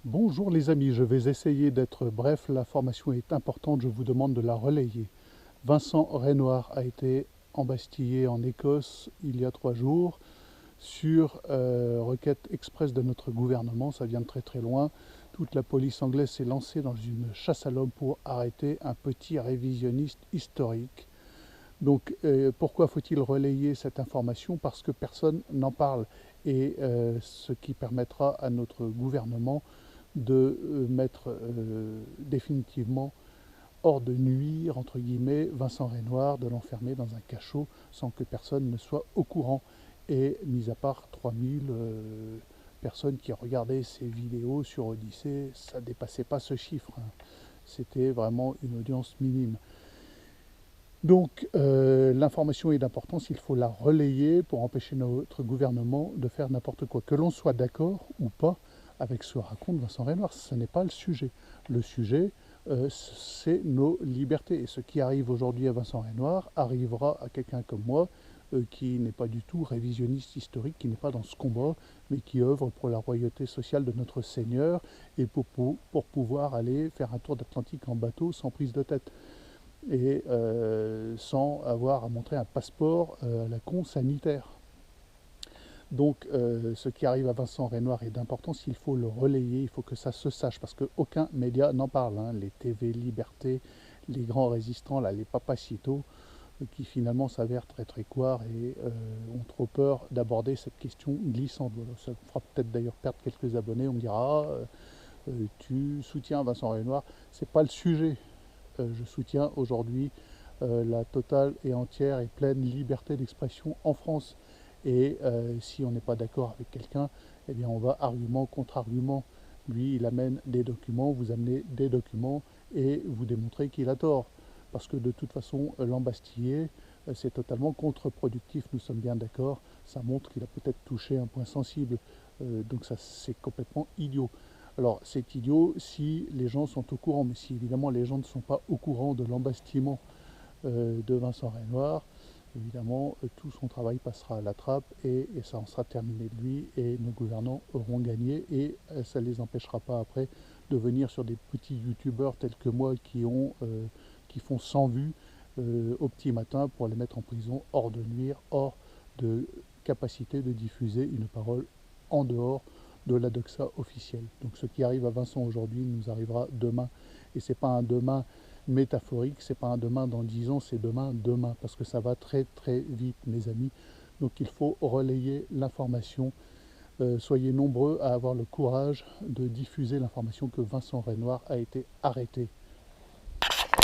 Bonjour les amis, je vais essayer d'être bref, l'information est importante, je vous demande de la relayer. Vincent Renoir a été embastillé en Écosse il y a 3 jours sur requête express de notre gouvernement, ça vient de très très loin. Toute la police anglaise s'est lancée dans une chasse à l'homme pour arrêter un petit révisionniste historique. Donc pourquoi faut-il relayer cette information? Parce que personne n'en parle et ce qui permettra à notre gouvernement de mettre définitivement hors de nuire, entre guillemets, Vincent Renoir, de l'enfermer dans un cachot sans que personne ne soit au courant. Et mis à part 3000 personnes qui regardaient ces vidéos sur Odyssée, ça ne dépassait pas ce chiffre, hein. C'était vraiment une audience minime. Donc l'information est d'importance, il faut la relayer pour empêcher notre gouvernement de faire n'importe quoi. Que l'on soit d'accord ou pas avec ce que raconte Vincent Renoir, ce n'est pas le sujet. Le sujet, c'est nos libertés. Et ce qui arrive aujourd'hui à Vincent Renoir arrivera à quelqu'un comme moi, qui n'est pas du tout révisionniste historique, qui n'est pas dans ce combat, mais qui œuvre pour la royauté sociale de notre Seigneur et pour pouvoir aller faire un tour d'Atlantique en bateau sans prise de tête et sans avoir à montrer un passeport à la con sanitaire. Donc ce qui arrive à Vincent Renoir est d'importance, il faut le relayer, il faut que ça se sache, parce qu'aucun média n'en parle, hein. Les TV Liberté, les grands résistants, là, les papacitos, qui finalement s'avèrent très très couards et ont trop peur d'aborder cette question glissante. Voilà, ça fera peut-être d'ailleurs perdre quelques abonnés, on me dira tu soutiens Vincent Renoir, c'est pas le sujet. Je soutiens aujourd'hui la totale et entière et pleine liberté d'expression en France. Et si on n'est pas d'accord avec quelqu'un, eh bien on va argument contre argument. Lui, il amène des documents, vous amenez des documents et vous démontrez qu'il a tort. Parce que de toute façon, l'embastiller, c'est totalement contre-productif, nous sommes bien d'accord. Ça montre qu'il a peut-être touché un point sensible. Donc ça, c'est complètement idiot. Alors c'est idiot si les gens sont au courant, mais si évidemment les gens ne sont pas au courant de l'embastillement de Vincent Renoir, évidemment tout son travail passera à la trappe et ça en sera terminé de lui et nos gouvernants auront gagné et ça ne les empêchera pas après de venir sur des petits youtubeurs tels que moi qui font 100 vues au petit matin pour les mettre en prison hors de nuire, hors de capacité de diffuser une parole en dehors de la doxa officielle. Donc ce qui arrive à Vincent aujourd'hui nous arrivera demain. Et c'est pas un demain métaphorique, c'est pas un demain dans 10 ans, c'est demain, parce que ça va très très vite, mes amis. Donc il faut relayer l'information. Soyez nombreux à avoir le courage de diffuser l'information que Vincent Renoir a été arrêté.